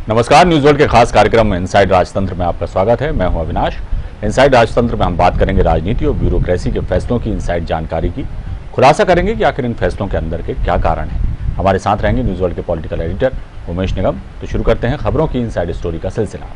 नमस्कार, news world के खास कार्यक्रम इनसाइड राजतंत्र में आपका स्वागत है। मैं हूं अविनाश। इनसाइड राजतंत्र में हम बात करेंगे राजनीति और ब्यूरोक्रेसी के फैसलों की इनसाइड जानकारी की। खुलासा करेंगे कि आखिर इन फैसलों के अंदर के क्या कारण हैं। हमारे साथ रहेंगे न्यूज वर्ल्ड के पॉलिटिकल एडिटर उमेश निगम। तो शुरू करते हैं खबरों की इनसाइड स्टोरी का सिलसिला।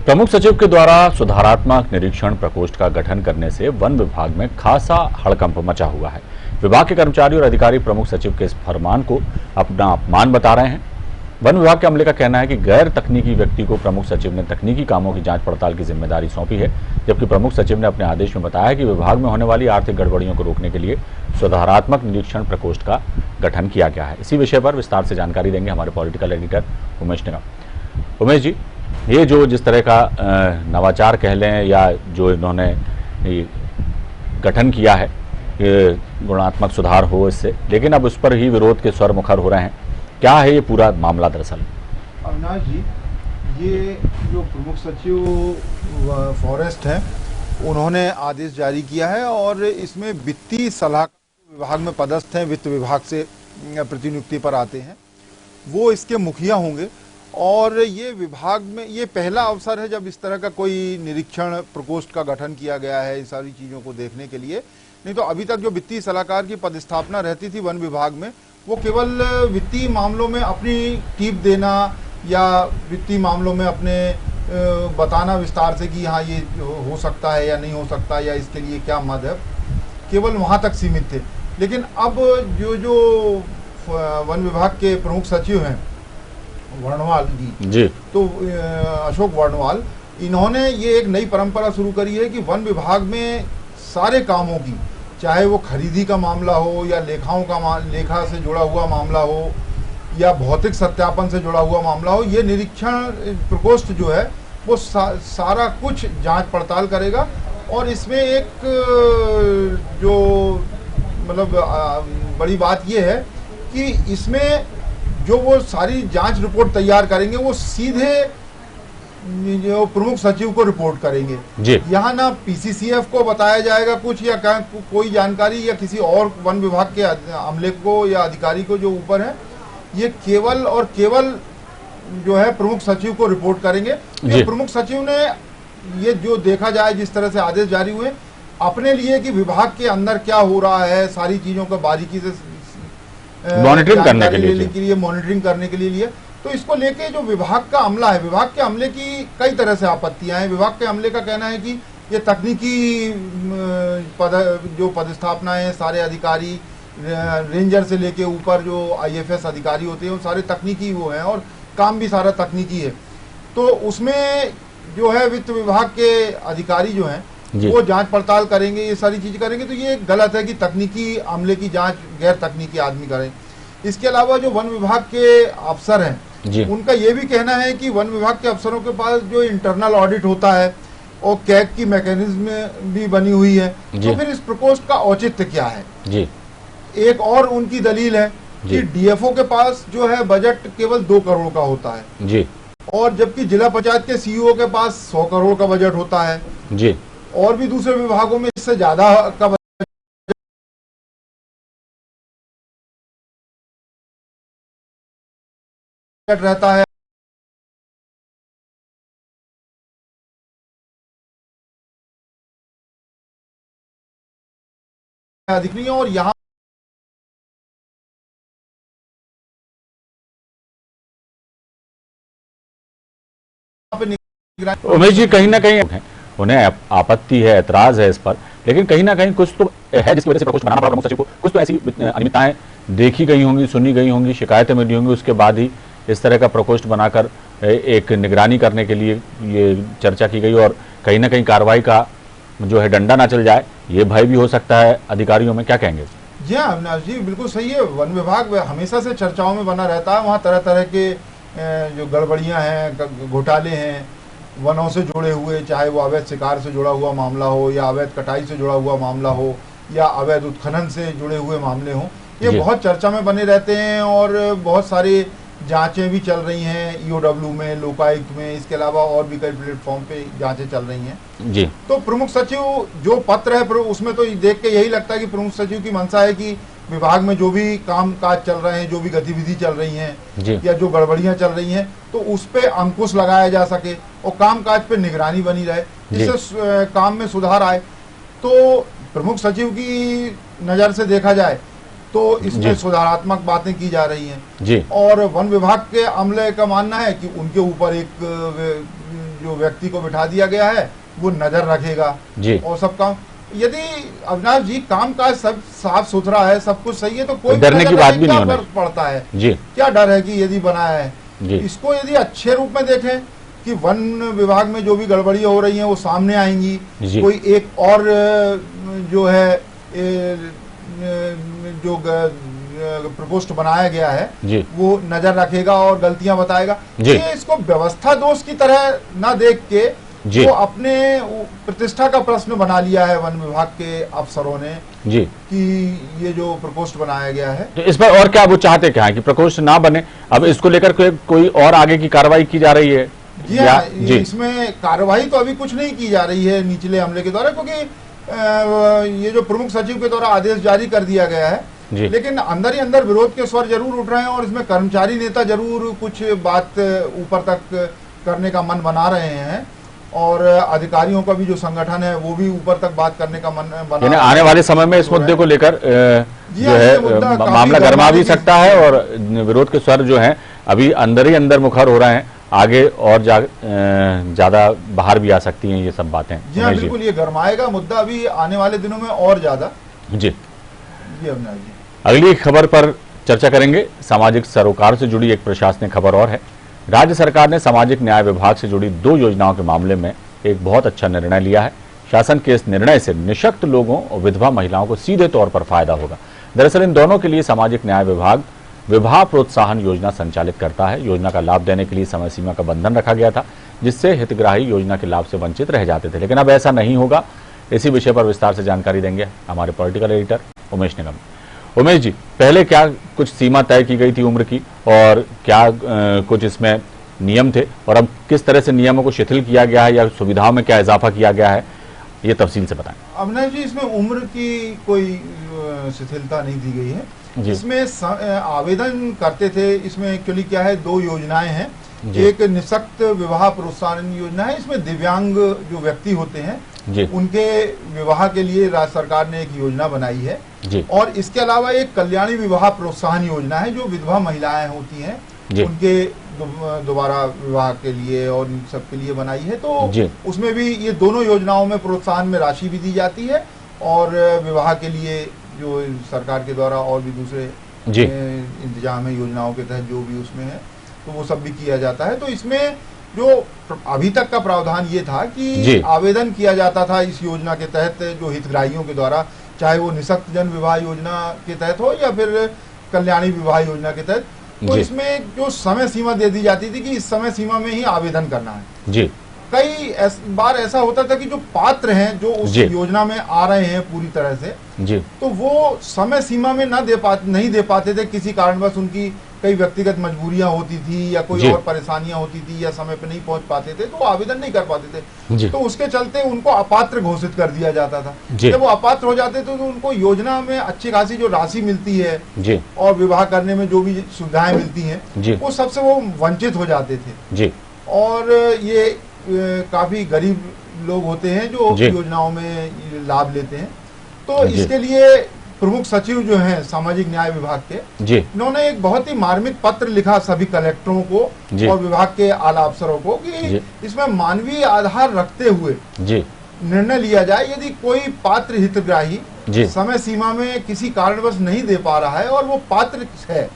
प्रमुख सचिव के द्वारा सुधारात्मक निरीक्षण प्रकोष्ठ का गठन करने से वन विभाग में खासा हड़कंप मचा हुआ है। विभाग के कर्मचारी और अधिकारी प्रमुख सचिव के इस फरमान को अपना अपमान बता रहे हैं। वन विभाग के अमले का कहना है कि गैर तकनीकी व्यक्ति को प्रमुख सचिव ने तकनीकी कामों की जांच पड़ताल की जिम्मेदारी सौंपी है, जबकि प्रमुख सचिव ने अपने आदेश में बताया कि विभाग में होने वाली आर्थिक गड़बड़ियों को रोकने के लिए सुधारात्मक निरीक्षण प्रकोष्ठ का गठन किया गया है। इसी विषय पर विस्तार से जानकारी देंगे हमारे पॉलिटिकल एडिटर उमेश निगम। उमेश जी, ये जो जिस तरह का नवाचार कह लें या जो इन्होंने गठन किया है, गुणात्मक सुधार हो इससे, लेकिन अब उस पर ही विरोध के स्वर मुखर हो रहे हैं। क्या है ये पूरा मामला दरअसल? अविनाश जी, ये जो प्रमुख सचिव फॉरेस्ट हैं, उन्होंने आदेश जारी किया है और इसमें वित्तीय सलाहकार विभाग में पदस्थ हैं, वित्त विभाग से प्रतिनियुक्ति पर आते हैं, वो इसके मुखिया होंगे। और ये विभाग में ये पहला अवसर है जब इस तरह का कोई निरीक्षण प्रकोष्ठ का गठन किया गया है इन सारी चीज़ों को देखने के लिए। नहीं तो अभी तक जो वित्तीय सलाहकार की पदस्थापना रहती थी वन विभाग में, वो केवल वित्तीय मामलों में अपनी टिप देना या वित्तीय मामलों में अपने बताना विस्तार से कि हाँ ये हो सकता है या नहीं हो सकता या इसके लिए क्या मद है, केवल वहाँ तक सीमित थे। लेकिन अब जो वन विभाग के प्रमुख सचिव हैं वर्णवाल जी, तो अशोक वर्णवाल, इन्होंने ये एक नई परंपरा शुरू करी है कि वन विभाग में सारे कामों की, चाहे वो खरीदी का मामला हो या लेखा से जुड़ा हुआ मामला हो या भौतिक सत्यापन से जुड़ा हुआ मामला हो, ये निरीक्षण प्रकोष्ठ जो है वो सारा कुछ जांच पड़ताल करेगा। और इसमें एक जो मतलब बड़ी बात ये है कि इसमें जो वो सारी जांच रिपोर्ट तैयार करेंगे वो सीधे जो प्रमुख सचिव को रिपोर्ट करेंगे। यहाँ ना पीसीसीएफ को बताया जाएगा कुछ या कोई जानकारी या किसी और वन विभाग के अमले को या अधिकारी को जो ऊपर है, ये केवल और केवल जो है प्रमुख सचिव को रिपोर्ट करेंगे। ये प्रमुख सचिव ने ये जो देखा जाए जिस तरह से आदेश जारी हुए अपने लिए कि विभाग के अंदर क्या हो रहा है, सारी चीजों को बारीकी से मॉनिटरिंग करने के लिए मॉनिटरिंग करने के लिए तो इसको लेके जो विभाग का अमला है, विभाग के अमले की कई तरह से आपत्तियां हैं। विभाग के अमले का कहना है कि ये तकनीकी जो पदस्थापनाएं, सारे अधिकारी रेंजर से लेके ऊपर जो आईएफएस अधिकारी होते हैं वो सारे तकनीकी वो हैं और काम भी सारा तकनीकी है। तो उसमें जो है वित्त विभाग के अधिकारी जो हैं वो जांच पड़ताल करेंगे, ये सारी चीज करेंगे। तो ये गलत है कि तकनीकी अमले की जांच गैर तकनीकी आदमी करें। इसके अलावा जो वन विभाग के अफसर हैं, उनका ये भी कहना है कि वन विभाग के अफसरों के पास जो इंटरनल ऑडिट होता है और कैग की मैकेनिज्म भी बनी हुई है, तो फिर इस प्रकोष्ठ का औचित्य क्या है? एक और उनकी दलील है कि डीएफओ के पास जो है बजट केवल 2 करोड़ का होता है और जबकि जिला पंचायत के सीईओ के पास 100 करोड़ का बजट होता है और भी दूसरे विभागों में इससे ज्यादा का बजट रहता है। अधिकारी और यहाँ उमेश जी, कहीं ना कहीं उन्हें आपत्ति है, ऐतराज है इस पर, लेकिन कहीं ना कहीं कुछ तो है जिसकी वजह से प्रकोष्ठ बनाना पड़ा प्रमुख सचिव को। कुछ तो ऐसी अनियमितताएं देखी गई होंगी, सुनी गई होंगी, शिकायतें मिली होंगी, उसके बाद ही इस तरह का प्रकोष्ठ बनाकर एक निगरानी करने के लिए ये चर्चा की गई और कहीं ना कहीं कार्रवाई का जो है डंडा ना चल जाए, ये भय भी हो सकता है अधिकारियों में। क्या कहेंगे? जी हाँ अविनाश जी, बिल्कुल सही है। वन विभाग हमेशा से चर्चाओं में बना रहता है। वहाँ तरह तरह के जो गड़बड़ियाँ हैं, घोटाले हैं, वनों से जुड़े हुए, चाहे वो अवैध शिकार से जुड़ा हुआ मामला हो या अवैध कटाई से जुड़ा हुआ मामला हो या अवैध उत्खनन से जुड़े हुए मामले हों, ये बहुत चर्चा में बने रहते हैं और बहुत सारे जांचें भी चल रही हैं ईओडब्ल्यू में, लोकायुक्त में, इसके अलावा और भी कई प्लेटफॉर्म पे जांचें चल रही हैं। जी। तो प्रमुख सचिव जो पत्र है उसमें तो देख के यही लगता है कि प्रमुख सचिव की मंशा है कि विभाग में जो भी काम काज चल रहे हैं, जो भी गतिविधि चल रही हैं या जो गड़बड़ियां चल रही हैं, तो उस पे अंकुश लगाया जा सके और काम काज पे निगरानी बनी रहे, जिससे काम में सुधार आए। तो प्रमुख सचिव की नजर से देखा जाए तो इसमें सुधारात्मक बातें की जा रही हैं जी। और वन विभाग के अमले का मानना है कि उनके ऊपर एक जो व्यक्ति को बिठा दिया गया है वो नजर रखेगा जी। और सब काम, यदि अविनाश जी काम काज सब साफ सुथरा है, सब कुछ सही है, तो कोई डरने की बात भी नहीं होना पड़ता है जी। क्या डर है कि यदि बनाया है जी। इसको यदि अच्छे रूप में देखें कि वन विभाग में जो भी गड़बड़ियां हो रही हैं वो सामने आएंगी, कोई एक और जो है जो प्रकोष्ठ बनाया गया है वो नजर रखेगा और गलतियां बताएगा। ये इसको व्यवस्था दोष की तरह ना देख के वो अपने प्रतिष्ठा का प्रश्न बना लिया है वन विभाग के अफसरों ने जी कि ये जो प्रकोष्ठ बनाया गया है, तो इस पर और क्या वो चाहते क्या है कि प्रकोष्ठ ना बने? अब इसको लेकर कोई और आगे की कार्रवाई की जा रही है? जी हाँ, इसमें कार्रवाई तो अभी कुछ नहीं की जा रही है निचले अमले के द्वारा, क्योंकि ये जो प्रमुख सचिव के द्वारा आदेश जारी कर दिया गया है, लेकिन अंदर ही अंदर विरोध के स्वर जरूर उठ रहे हैं और इसमें कर्मचारी नेता जरूर कुछ बात ऊपर तक करने का मन बना रहे हैं और अधिकारियों का भी जो संगठन है वो भी ऊपर तक बात करने का मन बना। आने वाले समय में इस मुद्दे को लेकर जो है मामला गर्मा भी सकता है और विरोध के स्वर जो हैं अभी अंदर ही अंदर मुखर हो रहे हैं, आगे और ज्यादा बाहर भी आ सकती हैं ये सब बातें। जी हाँ, बिल्कुल ये गरमाएगा मुद्दा अभी आने वाले दिनों में और ज्यादा। जी अविनाश जी, अगली खबर पर चर्चा करेंगे। सामाजिक सरोकार से जुड़ी एक प्रशासनिक खबर और है। राज्य सरकार ने सामाजिक न्याय विभाग से जुड़ी 2 योजनाओं के मामले में एक बहुत अच्छा निर्णय लिया है। शासन के इस निर्णय से निःशक्त लोगों और विधवा महिलाओं को सीधे तौर पर फायदा होगा। दरअसल इन दोनों के लिए सामाजिक न्याय विभाग विवाह प्रोत्साहन योजना संचालित करता है। योजना का लाभ देने के लिए समय सीमा का बंधन रखा गया था, जिससे हितग्राही योजना के लाभ से वंचित रह जाते थे, लेकिन अब ऐसा नहीं होगा। इसी विषय पर विस्तार से जानकारी देंगे हमारे पॉलिटिकल एडिटर उमेश निगम। उमेश जी, पहले क्या कुछ सीमा तय की गई थी उम्र की और क्या कुछ इसमें नियम थे और अब किस तरह से नियमों को शिथिल किया गया है या सुविधाओं में क्या इजाफा किया गया है, ये तफसील से बताएं। अविनाश जी, इसमें उम्र की कोई शिथिलता नहीं दी गई है। इसमें आवेदन करते थे, इसमें एक्चुअली क्या है 2 योजनाएं हैं। एक निःशक्त विवाह प्रोत्साहन योजना है, इसमें दिव्यांग जो व्यक्ति होते हैं उनके विवाह के लिए राज्य सरकार ने एक योजना बनाई है और इसके अलावा एक कल्याणी विवाह प्रोत्साहन योजना है जो विधवा महिलाएं होती हैं उनके दोबारा विवाह के लिए और इन सब के लिए बनाई है। तो उसमें भी ये दोनों योजनाओं में प्रोत्साहन में राशि भी दी जाती है और विवाह के लिए जो सरकार के द्वारा और भी दूसरे इंतजाम है योजनाओं के तहत जो भी उसमें है तो वो सब भी किया जाता है। तो इसमें जो अभी तक का प्रावधान ये था कि आवेदन किया जाता था इस योजना के तहत जो हितग्राहियों के द्वारा, चाहे वो निःशक्त जन विवाह योजना के तहत हो या फिर कल्याणी विवाह योजना के तहत, तो इसमें जो समय सीमा दे दी जाती थी कि इस समय सीमा में ही आवेदन करना है। कई बार ऐसा होता था कि जो पात्र हैं जो उस योजना में आ रहे हैं पूरी तरह से तो वो समय सीमा में नहीं दे पाते थे, किसी कारणवश उनकी कई व्यक्तिगत मजबूरियां होती थी या कोई और परेशानियां होती थी या समय पे नहीं पहुंच पाते थे तो आवेदन नहीं कर पाते थे, तो उसके चलते उनको अपात्र घोषित कर दिया जाता था। जब वो अपात्र हो जाते थे तो उनको योजना में अच्छी खासी जो राशि मिलती है और विवाह करने में जो भी सुविधाएं मिलती हैं वो सबसे वो वंचित हो जाते थे। और ये काफी गरीब लोग होते हैं जो योजनाओं में लाभ लेते हैं। तो इसके लिए प्रमुख सचिव जो हैं सामाजिक न्याय विभाग के, इन्होंने एक बहुत ही मार्मिक पत्र लिखा सभी कलेक्टरों को और विभाग के आला अफसरों को कि इसमें मानवीय आधार रखते हुए निर्णय लिया जाए। यदि कोई पात्र हितग्राही समय सीमा में किसी कारणवश नहीं दे पा रहा है और वो पात्र है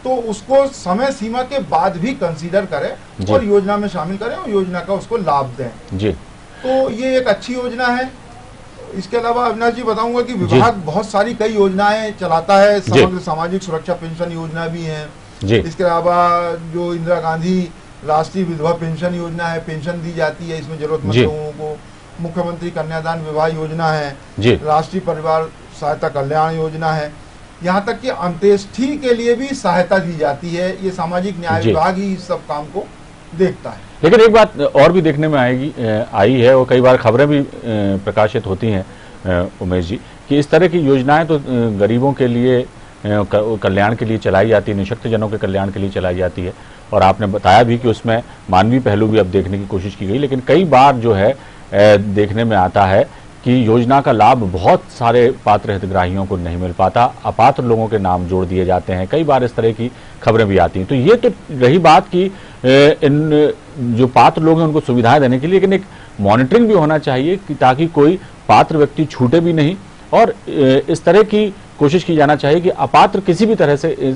तो उसको समय सीमा के बाद भी कंसीडर करें और योजना में शामिल करें और योजना का उसको लाभ दें। तो ये एक अच्छी योजना है। इसके अलावा अविनाश जी बताऊंगा कि विभाग बहुत सारी कई योजनाएं चलाता है। समग्र सामाजिक सुरक्षा पेंशन योजना भी है। इसके अलावा जो इंदिरा गांधी राष्ट्रीय विधवा पेंशन योजना है, पेंशन दी जाती है इसमें जरूरतमंद लोगों को। मुख्यमंत्री कन्यादान विवाह योजना है, राष्ट्रीय परिवार सहायता कल्याण योजना है। यहाँ तक कि अंत्येष्टि के लिए भी सहायता दी जाती है। ये सामाजिक न्याय जी। विभाग ही इस सब काम को देखता है। लेकिन एक बात और भी देखने में आई है और कई बार खबरें भी प्रकाशित होती हैं उमेश जी, कि इस तरह की योजनाएं तो गरीबों के लिए कल्याण के लिए चलाई जाती है, निःशक्त जनों के कल्याण के लिए चलाई जाती है, और आपने बताया भी कि उसमें मानवीय पहलू भी अब देखने की कोशिश की गई। लेकिन कई बार जो है देखने में आता है कि योजना का लाभ बहुत सारे पात्र हितग्राहियों को नहीं मिल पाता, अपात्र लोगों के नाम जोड़ दिए जाते हैं, कई बार इस तरह की खबरें भी आती हैं। तो ये तो रही बात कि इन जो पात्र लोग हैं उनको सुविधाएं देने के लिए, लेकिन एक मॉनिटरिंग भी होना चाहिए कि ताकि कोई पात्र व्यक्ति छूटे भी नहीं, और इस तरह की कोशिश की जाना चाहिए कि अपात्र किसी भी तरह से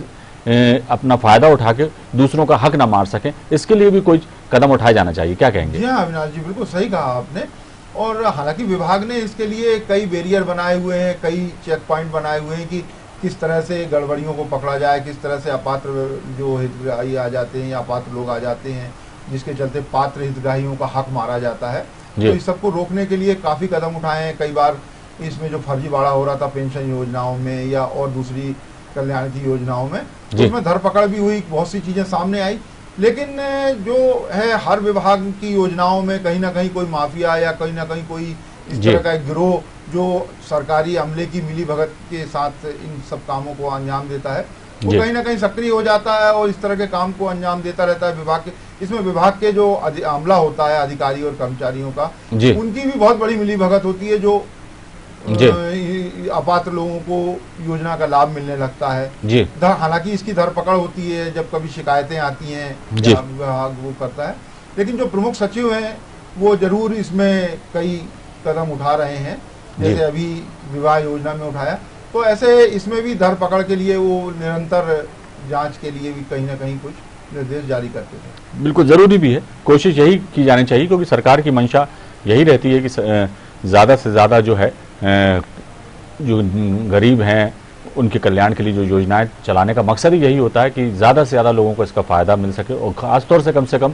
अपना फायदा उठा के दूसरों का हक ना मार सकें। इसके लिए भी कोई कदम उठाया जाना चाहिए, क्या कहेंगे? जी हाँ अविनाश जी, बिल्कुल सही कहा आपने। और हालांकि विभाग ने इसके लिए कई बैरियर बनाए हुए हैं, कई चेक पॉइंट बनाए हुए हैं कि किस तरह से गड़बड़ियों को पकड़ा जाए, किस तरह से अपात्र जो हितग्राही आ जाते हैं या अपात्र लोग आ जाते हैं जिसके चलते पात्र हितग्राहियों का हक मारा जाता है, तो इस सबको रोकने के लिए काफ़ी कदम उठाए हैं। कई बार इसमें जो फर्जीवाड़ा हो रहा था पेंशन योजनाओं में या और दूसरी कल्याण की योजनाओं में, उसमें धरपकड़ भी हुई, बहुत सी चीज़ें सामने आई। लेकिन जो है हर विभाग की योजनाओं में कहीं ना कहीं कोई माफिया या कहीं ना कहीं कोई इस तरह का एक गिरोह जो सरकारी अमले की मिली भगत के साथ इन सब कामों को अंजाम देता है, वो कहीं ना कहीं सक्रिय हो जाता है और इस तरह के काम को अंजाम देता रहता है। विभाग के इसमें विभाग के जो अमला होता है, अधिकारी और कर्मचारियों का, उनकी भी बहुत बड़ी मिली भगत होती है जो अपात्र लोगों को योजना का लाभ मिलने लगता है। हालांकि इसकी धरपकड़ होती है जब कभी शिकायतें आती हैं, विभाग वो करता है। लेकिन जो प्रमुख सचिव हैं वो जरूर इसमें कई कदम उठा रहे हैं, जैसे अभी विवाह योजना में उठाया, तो ऐसे इसमें भी धरपकड़ के लिए वो निरंतर जांच के लिए भी कहीं ना कहीं कुछ निर्देश जारी करते थे। बिल्कुल जरूरी भी है, कोशिश यही की जानी चाहिए, क्योंकि सरकार की मंशा यही रहती है कि ज़्यादा से ज़्यादा जो है जो गरीब हैं उनके कल्याण के लिए जो योजनाएं चलाने का मकसद ही यही होता है कि ज़्यादा से ज़्यादा लोगों को इसका फ़ायदा मिल सके, और ख़ासतौर से कम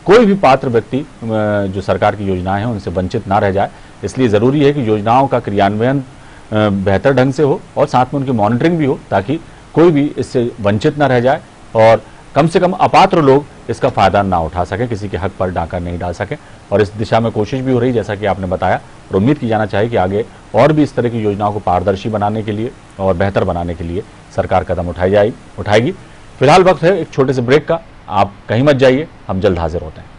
कोई भी पात्र व्यक्ति जो सरकार की योजनाएं हैं उनसे वंचित ना रह जाए। इसलिए ज़रूरी है कि योजनाओं का क्रियान्वयन बेहतर ढंग से हो और साथ में उनकी मॉनिटरिंग भी हो, ताकि कोई भी इससे वंचित ना रह जाए और कम से कम अपात्र लोग इसका फ़ायदा ना उठा सकें, किसी के हक पर डाका नहीं डाल सकें। और इस दिशा में कोशिश भी हो रही, जैसा कि आपने बताया, और उम्मीद की जाना चाहिए कि आगे और भी इस तरह की योजनाओं को पारदर्शी बनाने के लिए और बेहतर बनाने के लिए सरकार कदम उठाएगी। फिलहाल वक्त है एक छोटे से ब्रेक का, आप कहीं मत जाइए, हम जल्द हाजिर होते हैं।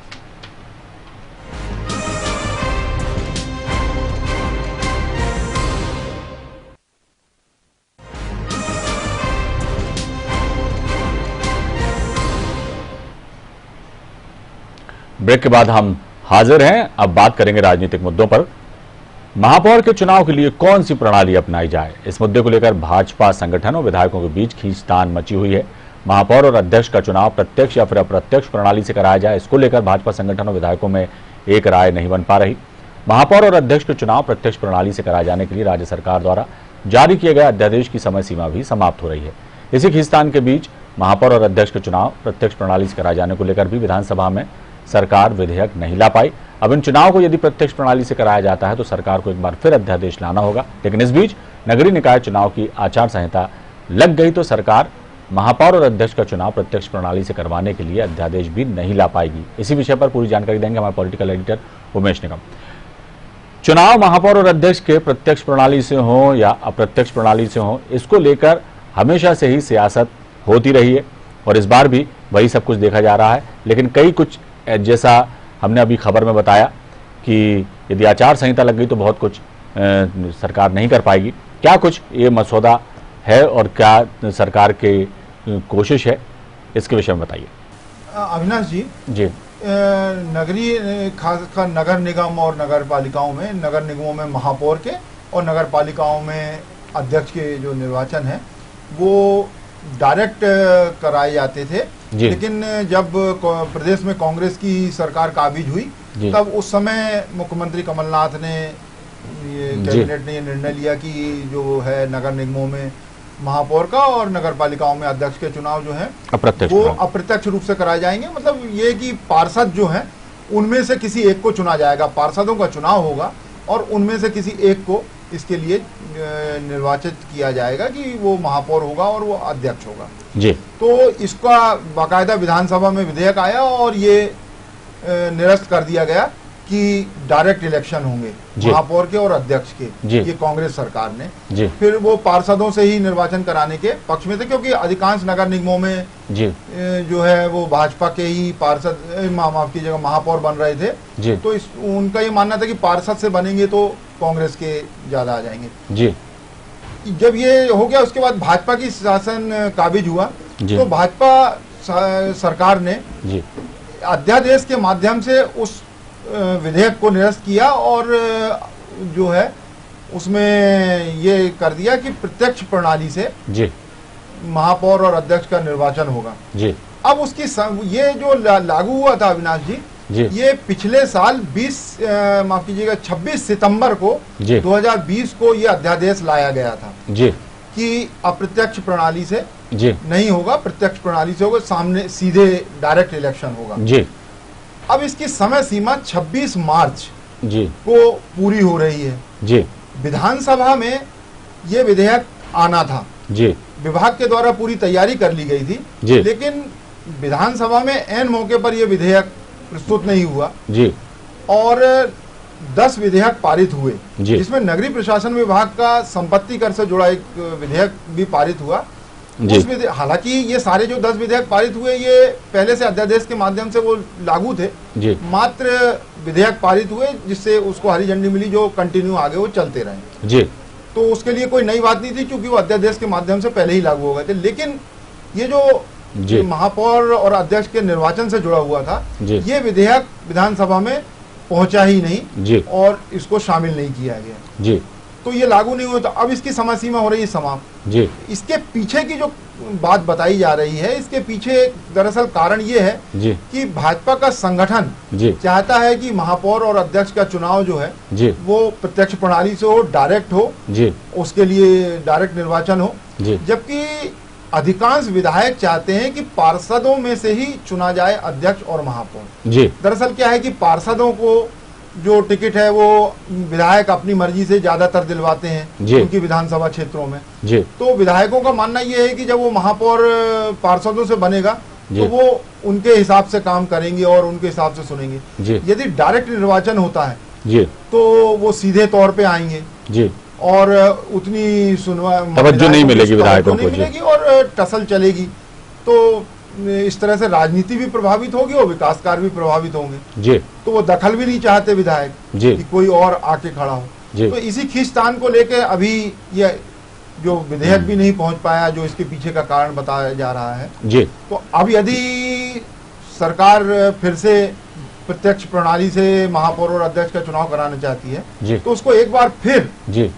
ब्रेक के बाद हम हाजिर हैं। अब बात करेंगे राजनीतिक मुद्दों पर। महापौर के चुनाव के लिए कौन सी प्रणाली अपनाई जाए, इस मुद्दे को लेकर भाजपा संगठन और विधायकों के बीच खींचतान मची हुई है। महापौर और अध्यक्ष का चुनाव प्रत्यक्ष या फिर अप्रत्यक्ष प्रणाली से कराया जाए, इसको लेकर भाजपा संगठन और विधायकों में एक राय नहीं बन पा रही। महापौर और अध्यक्ष के चुनाव प्रत्यक्ष प्रणाली से कराए जाने के लिए राज्य सरकार द्वारा जारी किए गए अध्यादेश की समय सीमा भी समाप्त हो रही है। इसी खींचतान के बीच महापौर और अध्यक्ष के चुनाव प्रत्यक्ष प्रणाली से कराए जाने को लेकर भी विधानसभा में सरकार विधेयक नहीं ला पाई। अब इन चुनाव को यदि प्रत्यक्ष प्रणाली से कराया जाता है तो सरकार को एक बार फिर अध्यादेश लाना होगा। लेकिन इस बीच नगरीय निकाय चुनाव की आचार संहिता लग गई तो सरकार महापौर और अध्यक्ष का चुनाव प्रत्यक्ष प्रणाली से करवाने के लिए अध्यादेश भी नहीं ला पाएगी। इसी विषय पर पूरी जानकारी देंगे हमारे पॉलिटिकल एडिटर उमेश निगम। चुनाव महापौर और अध्यक्ष के प्रत्यक्ष प्रणाली से हो या अप्रत्यक्ष प्रणाली से हो, इसको लेकर हमेशा से ही सियासत होती रही है और इस बार भी वही सब कुछ देखा जा रहा है। लेकिन कई कुछ, जैसा हमने अभी खबर में बताया कि यदि आचार संहिता लग गई तो बहुत कुछ सरकार नहीं कर पाएगी। क्या कुछ ये मसौदा है और क्या सरकार की कोशिश है, इसके विषय में बताइए। अविनाश जी नगरीय खासकर नगर निगम और नगर पालिकाओं में, नगर निगमों में महापौर के और नगर पालिकाओं में अध्यक्ष के जो निर्वाचन है वो डायरेक्ट कराए जाते थे। लेकिन जब प्रदेश में कांग्रेस की सरकार काबिज हुई तब उस समय मुख्यमंत्री कमलनाथ ने कैबिनेट ने ये निर्णय लिया कि जो है नगर निगमों में महापौर का और नगर पालिकाओं में अध्यक्ष के चुनाव जो है वो अप्रत्यक्ष रूप से कराए जाएंगे। मतलब ये कि पार्षद जो हैं उनमें से किसी एक को चुना जाएगा, पार्षदों का चुनाव होगा और उनमें से किसी एक को इसके लिए निर्वाचित किया जाएगा कि वो महापौर होगा और वो अध्यक्ष होगा जी। तो इसका बाकायदा विधानसभा में विधेयक आया और ये निरस्त कर दिया गया कि डायरेक्ट इलेक्शन होंगे महापौर के और अध्यक्ष के। ये कांग्रेस सरकार ने जी। फिर वो पार्षदों से ही निर्वाचन कराने के पक्ष में थे, क्योंकि अधिकांश नगर निगमों में जी जो है वो भाजपा के ही पार्षद माफ कीजिएगा महापौर बन रहे थे जी। तो उनका ये मानना था कि पार्षद से बनेंगे तो कांग्रेस के ज्यादा आ जाएंगे जी। जब ये हो गया उसके बाद भाजपा की शासन काबिज हुआ तो भाजपा सरकार ने जी अध्यादेश के माध्यम से उस विधेयक को निरस्त किया और जो है उसमें ये कर दिया कि प्रत्यक्ष प्रणाली से जी महापौर और अध्यक्ष का निर्वाचन होगा जी। अब उसकी ये जो लागू हुआ था अविनाश जी, ये पिछले साल 26 सितंबर को 2020 को ये अध्यादेश लाया गया था जी कि अप्रत्यक्ष प्रणाली से जी नहीं होगा, प्रत्यक्ष प्रणाली से होगा, सामने सीधे डायरेक्ट इलेक्शन होगा जी। अब इसकी समय सीमा 26 मार्च जी को पूरी हो रही है जी। विधानसभा में ये विधेयक आना था जी, विभाग के द्वारा पूरी तैयारी कर ली गई थी जी, लेकिन विधानसभा में ऐन मौके पर यह विधेयक प्रस्तुत नहीं हुआ जी और 10 विधेयक पारित हुए जिसमें नगरीय प्रशासन विभाग का संपत्ति कर से जुड़ा एक विधेयक भी पारित हुआ। हालांकि ये सारे जो 10 विधेयक पारित हुए ये पहले से अध्यादेश के माध्यम से वो लागू थे जी। मात्र विधेयक पारित हुए जिससे उसको हरी झंडी मिली, जो कंटिन्यू आगे वो चलते रहे जी। तो उसके लिए कोई नई बात नहीं थी क्योंकि वो अध्यादेश के माध्यम से पहले ही लागू हो गए थे। लेकिन ये जो महापौर और अध्यक्ष के निर्वाचन से जुड़ा हुआ था ये विधेयक विधानसभा में पहुंचा ही नहीं जी और इसको शामिल नहीं किया गया जी, तो ये लागू नहीं हुआ। तो अब इसकी समय सीमा हो रही है समाप्त जी। इसके पीछे की जो बात बताई जा रही है, इसके पीछे दरअसल कारण ये है जी कि भाजपा का संगठन जी चाहता है कि महापौर और अध्यक्ष का चुनाव जो है जी वो प्रत्यक्ष प्रणाली से हो, डायरेक्ट हो जी, उसके लिए डायरेक्ट निर्वाचन हो जी। जबकि अधिकांश विधायक चाहते हैं कि पार्षदों में से ही चुना जाए अध्यक्ष और महापौर जी। दरअसल क्या है कि पार्षदों को जो टिकट है वो विधायक अपनी मर्जी से ज्यादातर दिलवाते हैं उनकी विधानसभा क्षेत्रों में जी। तो विधायकों का मानना ये है कि जब वो महापौर पार्षदों से बनेगा तो वो उनके हिसाब से काम करेंगे और उनके हिसाब से सुनेंगे। यदि डायरेक्ट निर्वाचन होता है जी तो वो सीधे तौर पे आएंगे जी और उतनी तवज्जो नहीं मिलेगी विधायकों को मिलेगी और टसल चलेगी। तो इस तरह से राजनीति भी प्रभावित होगी और विकास कार्य भी प्रभावित होंगे जी। तो वो दखल भी नहीं चाहते विधायक जी कि कोई और आके खड़ा हो जी। तो इसी खींचतान को लेके अभी ये जो विधेयक भी नहीं पहुंच पाया, जो इसके पीछे का कारण बताया जा रहा है जी। तो अब यदि सरकार फिर से प्रत्यक्ष प्रणाली से महापौर और अध्यक्ष का चुनाव कराना चाहती है जी, तो उसको एक बार फिर जी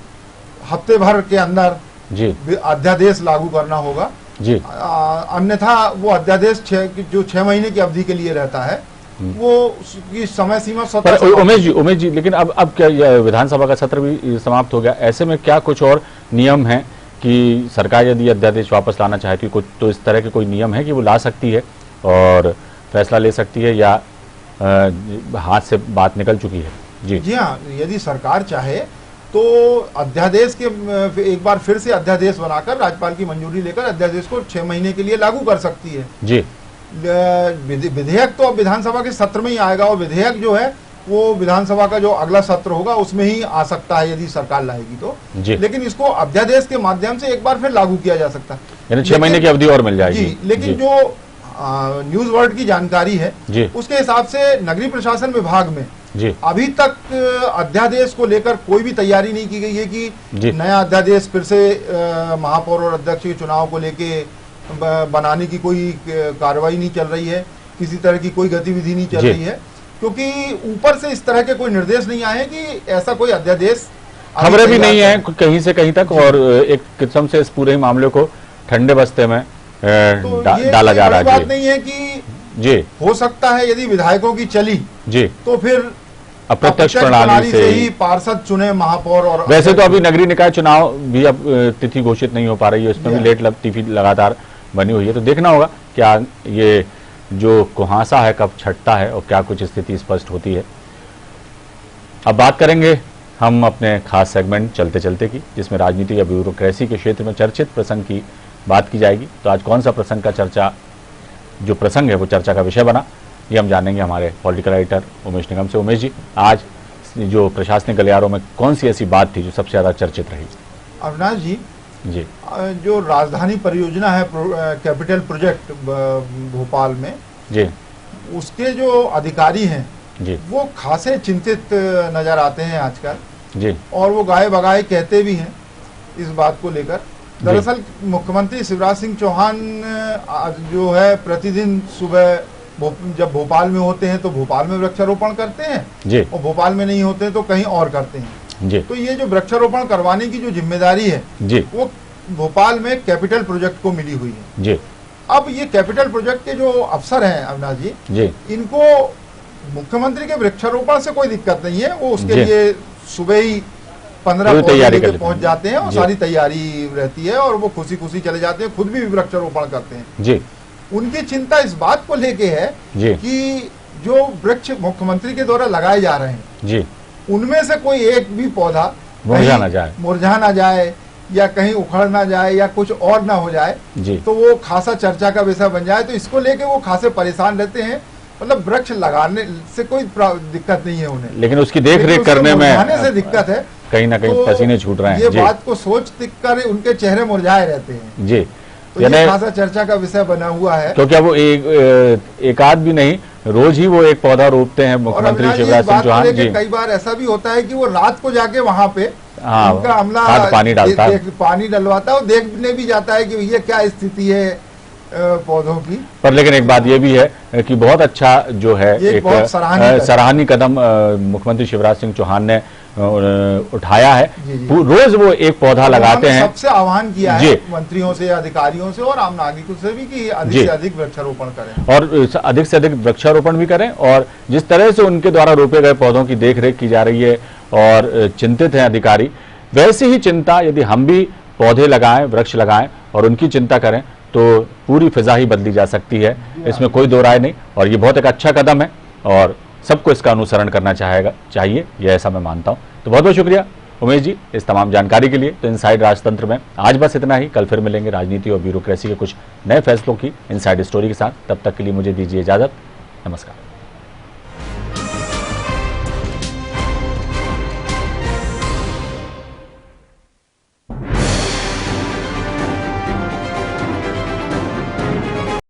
हफ्ते भर के अंदर जी अध्यादेश लागू करना होगा जी। अन्यथा वो अध्यादेश जो 6 महीने की अवधि के लिए रहता है वो उसकी समय सीमा उमेश जी लेकिन अब क्या विधानसभा का सत्र भी समाप्त हो गया, ऐसे में क्या कुछ और नियम है कि सरकार यदि अध्यादेश वापस लाना चाहती है तो इस तरह के कोई नियम है कि वो ला सकती है और फैसला ले सकती है या हाथ से बात निकल चुकी है? जी हाँ, यदि सरकार चाहे तो अध्यादेश के एक बार फिर से अध्यादेश बनाकर राज्यपाल की मंजूरी लेकर अध्यादेश को 6 महीने के लिए लागू कर सकती है जी। विधेयक तो अब विधानसभा के सत्र में ही आएगा और विधेयक जो है वो विधानसभा का जो अगला सत्र होगा उसमें ही आ सकता है यदि सरकार लाएगी तो जी। लेकिन इसको अध्यादेश के माध्यम से एक बार फिर लागू किया जा सकता है, यानी 6 महीने की अवधि और मिल जाएगी जी। लेकिन जो न्यूज वर्ल्ड की जानकारी है उसके हिसाब से नगरीय प्रशासन विभाग में जी अभी तक अध्यादेश को लेकर कोई भी तैयारी नहीं की गई है कि नया अध्यादेश फिर से महापौर और अध्यक्ष के चुनाव को लेके बनाने की कोई कार्रवाई नहीं चल रही है, किसी तरह की कोई गतिविधि नहीं चल रही है क्योंकि ऊपर से इस तरह के कोई निर्देश नहीं आए कि ऐसा कोई अध्यादेश, खबरें भी नहीं है कहीं से कहीं तक और एक किस्म से इस पूरे मामले को ठंडे बस्ते में डाला जा रहा है। बात नहीं है कि जी हो सकता है यदि विधायकों की चली जी तो फिर अप्रत्यक्ष प्रणाली से ही पार्षद चुने महापौर। और वैसे तो अभी नगरीय निकाय चुनाव भी अब तिथि घोषित नहीं हो पा रही है, उसमें भी लेट तिथि लगातार बनी हुई है, तो देखना होगा क्या ये जो कुहासा है कब छटता है और क्या कुछ स्थिति स्पष्ट होती है। अब बात करेंगे हम अपने खास सेगमेंट चलते चलते की, जिसमें राजनीति या ब्यूरोक्रेसी के क्षेत्र में चर्चित प्रसंग की बात की जाएगी। तो आज कौन सा प्रसंग का जो प्रसंग है वो चर्चा का विषय बना, ये हम जानेंगे हमारे पॉलिटिकल राइटर उमेश निगम से। उमेश जी, आज जो प्रशासनिक गलियारों में कौन सी ऐसी बात थी जो सबसे ज़्यादा चर्चित रही? अविनाश जी, जी जो राजधानी परियोजना है, कैपिटल प्रोजेक्ट भोपाल में, जी उसके जो अधिकारी हैं जी वो खासे चिंतित नजर आते हैं आजकल, जी और वो गाए बगाए कहते भी हैं इस बात को लेकर। दरअसल मुख्यमंत्री शिवराज सिंह चौहान जो है प्रतिदिन सुबह जब भोपाल में होते हैं तो भोपाल में वृक्षारोपण करते हैं जी और भोपाल में नहीं होते हैं तो कहीं और करते हैं जी। तो ये जो वृक्षारोपण करवाने की जो जिम्मेदारी है जी वो भोपाल में कैपिटल प्रोजेक्ट को मिली हुई है जी। अब ये कैपिटल प्रोजेक्ट के जो अफसर हैं अविनाश जी, जी इनको मुख्यमंत्री के वृक्षारोपण से कोई दिक्कत नहीं है। वो उसके जी। लिए सुबह ही 15 पूरी तैयारी कर लेके लेते पहुंच हैं। जाते हैं और जी। सारी तैयारी रहती है और वो खुशी खुशी चले जाते हैं, खुद भी वृक्षारोपण करते हैं। जी उनकी चिंता इस बात को लेके है जी कि जो वृक्ष मुख्यमंत्री के द्वारा लगाए जा रहे हैं जी, उनमें से कोई एक भी पौधा मुरझा कहीं मुरझा ना जाए या कहीं उखड़ ना जाए या कुछ और ना हो जाए, जी तो वो खासा चर्चा का विषय बन जाए। तो इसको लेके वो खासे परेशान रहते हैं। मतलब वृक्ष लगाने से कोई दिक्कत नहीं है उन्हें, लेकिन उसकी देख रेख उसको करने में मुरझाने से दिक्कत है। कहीं ना कहीं तो पसीने छूट रहे हैं। ये जी बात को सोच कर उनके चेहरे मुरझाए रहते हैं। जी, तो यानी ये खासा चर्चा का विषय बना हुआ है। तो क्या वो एक आध भी नहीं, रोज ही वो एक पौधा रोपते हैं और मुख्यमंत्री अविनाश जी, शिवराज इस सिंह बात को चौहान लेके जी? कई बार ऐसा भी होता है कि वो रात को जाके वहां पे हाँ, उनका अमला खाद पानी डालता है। पानी डलवाता है और देखने भी जाता है कि भैया क्या स्थिति है पौधों की। पर लेकिन एक बात ये भी है कि बहुत अच्छा जो है ये एक बहुत सराहनीय कदम मुख्यमंत्री शिवराज सिंह चौहान ने उठाया है। जी, जी। रोज वो एक पौधा लगाते उन्होंने हैं। सबसे आह्वान किया जी। है मंत्रियों से, अधिकारियों से और आम नागरिकों से भी कि अधिक जी। से अधिक वृक्षारोपण करें और अधिक से अधिक वृक्षारोपण भी करें, और जिस तरह से उनके द्वारा रोपे गए पौधों की देखरेख की जा रही है और चिंतित हैं अधिकारी, वैसी ही चिंता यदि हम भी पौधे लगाएं, वृक्ष लगाएं और उनकी चिंता करें तो पूरी फिजा ही बदली जा सकती है। इसमें कोई दो राय नहीं, और ये बहुत एक अच्छा कदम है और सबको इसका अनुसरण करना चाहिए, यह ऐसा मैं मानता हूं। तो बहुत बहुत शुक्रिया उमेश जी इस तमाम जानकारी के लिए। तो इनसाइड राजतंत्र में आज बस इतना ही। कल फिर मिलेंगे राजनीति और ब्यूरोक्रेसी के कुछ नए फैसलों की इनसाइड स्टोरी के साथ। तब तक के लिए मुझे दीजिए इजाजत। नमस्कार।